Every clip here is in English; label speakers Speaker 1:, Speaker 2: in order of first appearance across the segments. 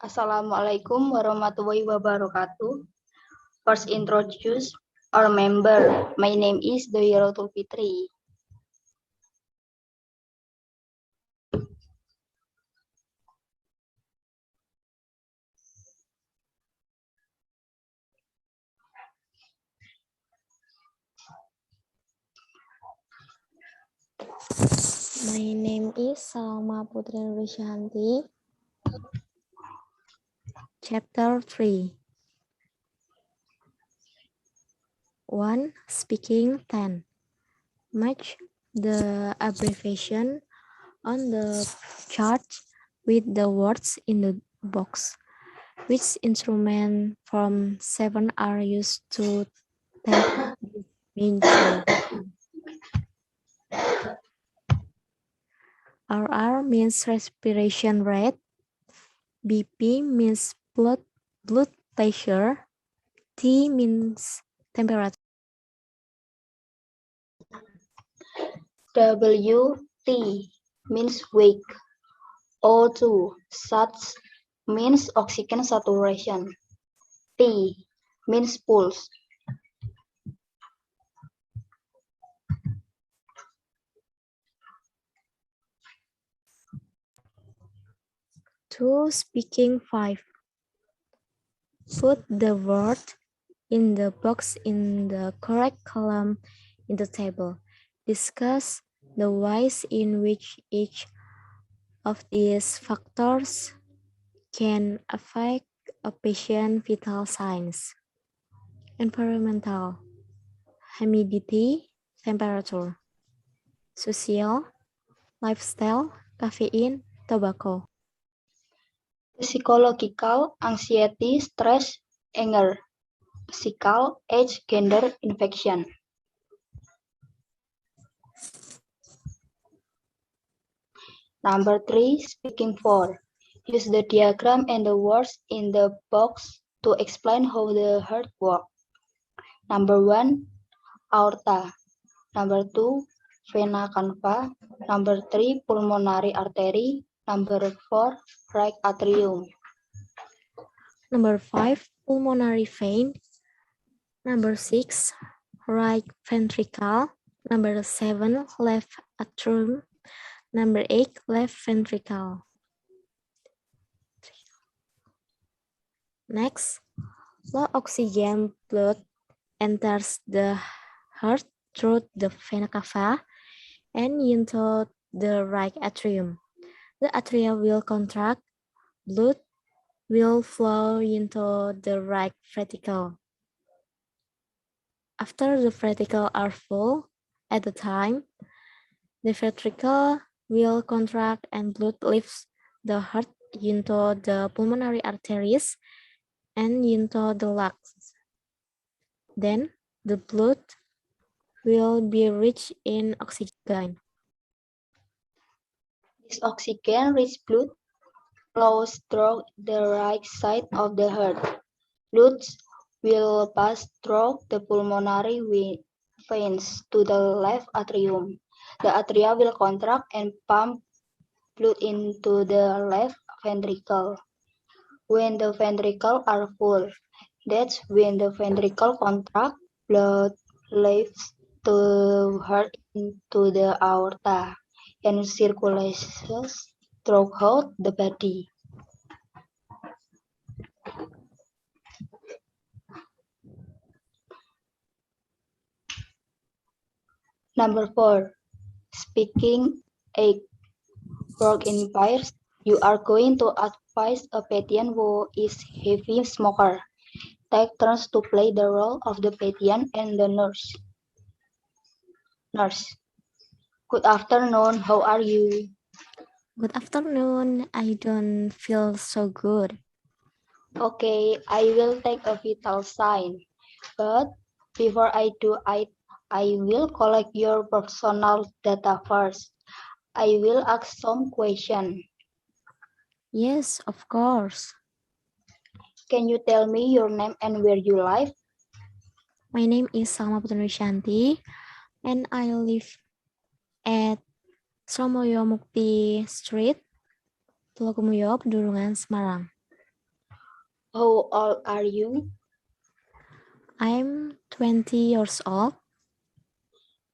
Speaker 1: Assalamualaikum warahmatullahi wabarakatuh. First introduce our member. My name is Doyaratul Fitri.
Speaker 2: My name is Salma Putri Nurrisyanti. Chapter 3. 1. Speaking 10. Match the abbreviation on the chart with the words in the box. Which instrument from 7 are used to take this measure? RR means respiration rate. BP means blood pressure. T means temperature.
Speaker 1: WT means weight. O2 sats means oxygen saturation. T means pulse.
Speaker 2: Two. Speaking 5. Put the word in the box in the correct column in the table. Discuss the ways in which each of these factors can affect a patient's vital signs. Environmental, humidity, temperature. Social, lifestyle, caffeine, tobacco.
Speaker 1: Psychological, anxiety, stress, anger. Physical, age, gender, infection. Number 3, speaking 4. Use the diagram and the words in the box to explain how the heart works. Number 1, aorta. Number 2, vena cava. Number 3, pulmonary artery. Number 4, right atrium.
Speaker 2: Number 5, pulmonary vein. Number 6, right ventricle. Number 7, left atrium. Number 8, left ventricle. Next, low oxygen blood enters the heart through the vena cava and into the right atrium. The atria will contract, blood will flow into the right ventricle. After the ventricles are full at the time, the ventricle will contract and blood leaves the heart into the pulmonary arteries and into the lungs. Then the blood will be rich in oxygen.
Speaker 1: This oxygen-rich blood flows through the right side of the heart. Blood will pass through the pulmonary veins to the left atrium. The atria will contract and pump blood into the left ventricle. When the ventricles are full, that's when the ventricle contract, blood leaves the heart into the aorta and circulates throughout the body. Number 4, speaking 8. Work in pairs. You are going to advise a patient who is heavy smoker. Take turns to play the role of the patient and the nurse. Nurse. Good afternoon. How are you?
Speaker 2: Good afternoon. I don't feel so good.
Speaker 1: Okay, I will take a vital sign. But before I do, I will collect your personal data first. I will ask some questions.
Speaker 2: Yes, of course.
Speaker 1: Can you tell me your name and where you live?
Speaker 2: My name is Salma Putri Nurrisyanti and I live at Somoyo Mukti Street, Pulau Kemuyo, Pedurungan, Semarang.
Speaker 1: How old are you?
Speaker 2: I'm 20 years old.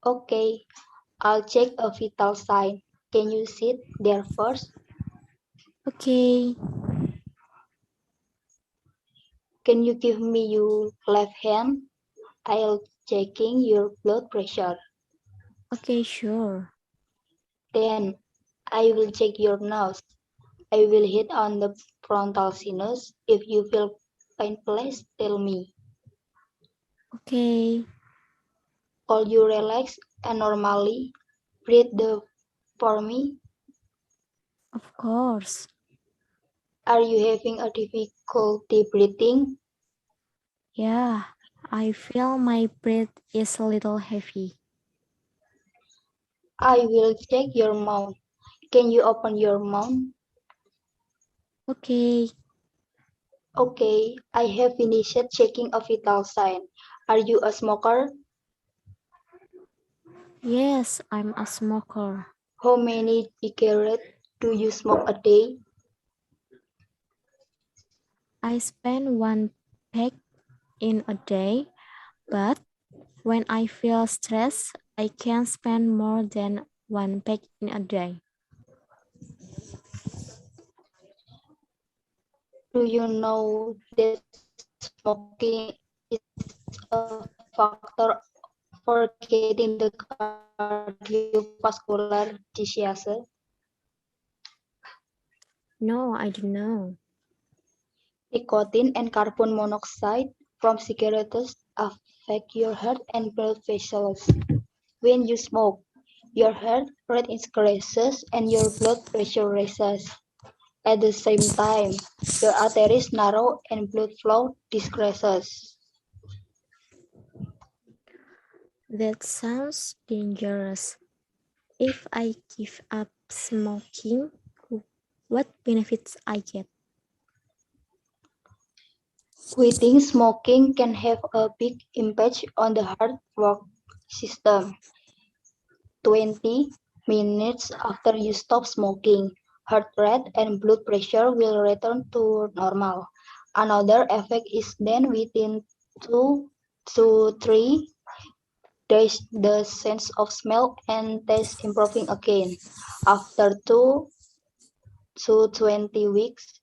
Speaker 1: Okay, I'll check a vital sign. Can you sit there first?
Speaker 2: Okay,
Speaker 1: Can you give me your left hand? I'll checking your blood pressure.
Speaker 2: okay, sure.
Speaker 1: Then I will check your nose. I will hit on the frontal sinus. If you feel pain, please tell me.
Speaker 2: Okay,
Speaker 1: All you relax and normally breathe for me.
Speaker 2: of course.
Speaker 1: Are you having a difficulty breathing?
Speaker 2: Yeah, I feel my breath is a little heavy.
Speaker 1: I will check your mouth. Can you open your mouth?
Speaker 2: Okay,
Speaker 1: Okay, I have finished checking a vital sign. Are you a smoker?
Speaker 2: yes, I'm a smoker.
Speaker 1: How many cigarettes do you smoke a day?
Speaker 2: I spend one pack in a day, but when I feel stressed, I can spend more than one pack in a day.
Speaker 1: Do you know that smoking is a factor for getting the cardiovascular disease?
Speaker 2: No, I don't know.
Speaker 1: Nicotine and carbon monoxide from cigarettes affect your heart and blood vessels. When you smoke, your heart rate increases and your blood pressure raises. At the same time, your arteries narrow and blood flow decreases.
Speaker 2: That sounds dangerous. If I give up smoking, what benefits I get?
Speaker 1: Quitting smoking can have a big impact on the heart work system. 20 minutes after you stop smoking, heart rate and blood pressure will return to normal. Another effect is then within 2 to 3 days the sense of smell and taste improving again. After 2 to 20 weeks,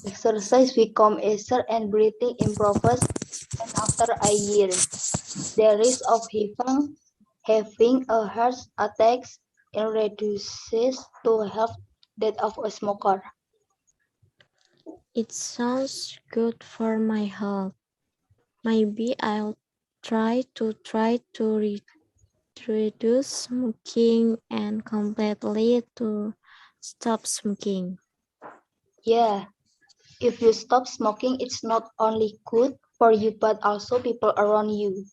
Speaker 1: exercise becomes easier and breathing improves. And after a year, the risk of having a heart attack reduces to half that of a smoker.
Speaker 2: It sounds good for my health. Maybe I'll try to reduce smoking and completely to stop smoking.
Speaker 1: Yeah, if you stop smoking, it's not only good for you but also people around you.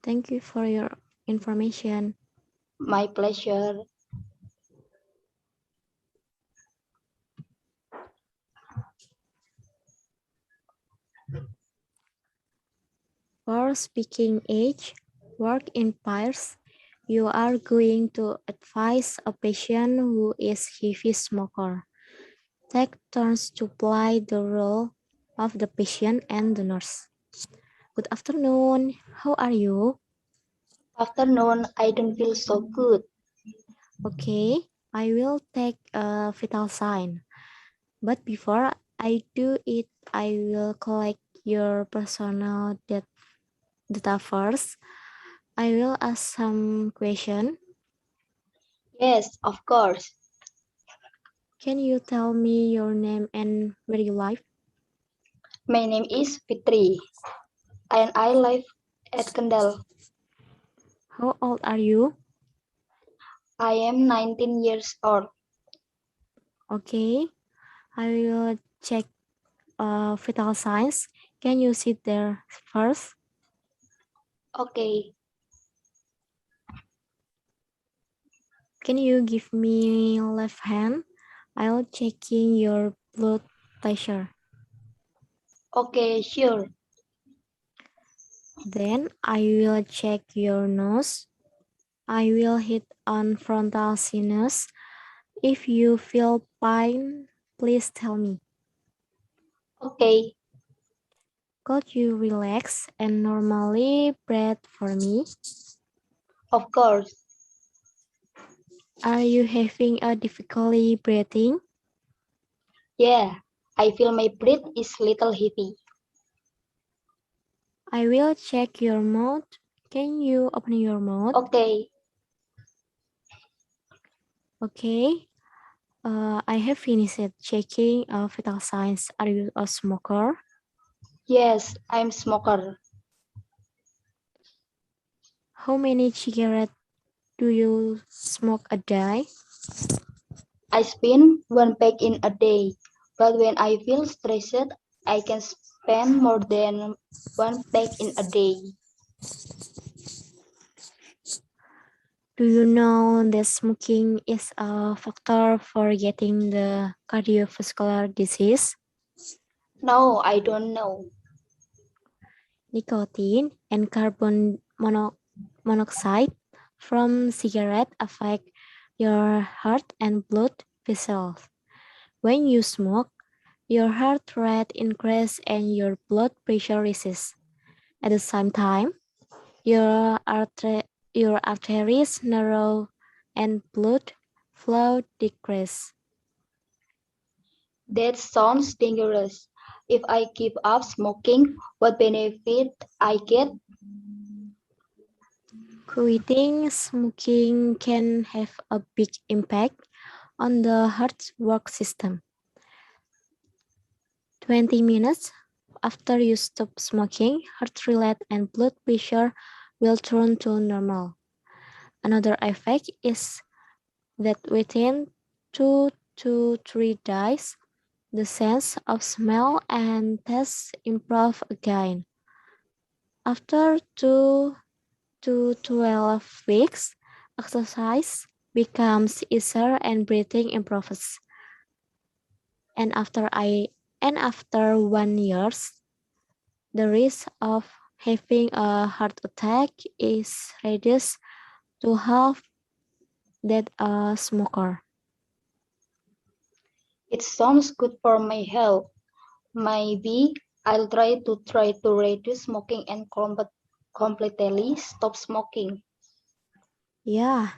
Speaker 2: Thank you for your information.
Speaker 1: My pleasure.
Speaker 2: For speaking age, work in pairs, you are going to advise a patient who is heavy smoker. Take turns to play the role of the patient and the nurse. Good afternoon. How are you?
Speaker 1: Afternoon, I don't feel so good.
Speaker 2: Okay, I will take a vital sign. But before I do it, I will collect your personal data first. I will ask some question.
Speaker 1: Yes, of course.
Speaker 2: Can you tell me your name and where you live?
Speaker 1: My name is Fitri and I live at Kendal.
Speaker 2: How old are you?
Speaker 1: I am 19 years old.
Speaker 2: Okay, I will check vital signs. Can you sit there first?
Speaker 1: Okay,
Speaker 2: Can you give me left hand? I'll checking your blood pressure.
Speaker 1: okay, sure.
Speaker 2: Then I will check your nose. I will hit on frontal sinus. If you feel pain, Please tell me.
Speaker 1: Okay,
Speaker 2: Could you relax and normally breathe for me?
Speaker 1: of course.
Speaker 2: Are you having a difficulty breathing?
Speaker 1: Yeah, I feel my breath is little heavy.
Speaker 2: I will check your mouth. Can you open your mouth?
Speaker 1: Okay,
Speaker 2: Okay. I have finished checking vital signs. Are you a smoker?
Speaker 1: yes, I'm smoker.
Speaker 2: How many cigarettes do you smoke a day?
Speaker 1: I spend one pack in a day, but when I feel stressed, I can spend more than one pack in a day.
Speaker 2: Do you know that smoking is a factor for getting the cardiovascular disease?
Speaker 1: No, I don't know.
Speaker 2: Nicotine and monoxide from cigarette affect your heart and blood vessels. When you smoke, your heart rate increases and your blood pressure rises. At the same time, your arteries narrow and blood flow decrease.
Speaker 1: That sounds dangerous. If I give up smoking, what benefit I get?
Speaker 2: Quitting smoking can have a big impact on the heart work system. 20 minutes after you stop smoking, heart rate and blood pressure will turn to normal. Another effect is that within 2 to 3 days, the sense of smell and taste improve again. After 2 to 12 weeks, exercise becomes easier and breathing improves. And after 1 year, the risk of having a heart attack is reduced to half that a smoker.
Speaker 1: It sounds good for my health. Maybe I'll try to reduce smoking and completely stop smoking.
Speaker 2: Yeah,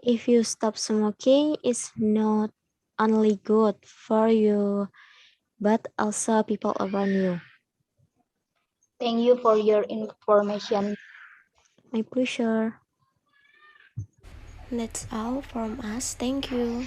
Speaker 2: if you stop smoking, it's not only good for you, but also people around you.
Speaker 1: Thank you for your information.
Speaker 2: My pleasure. That's all from us. Thank you.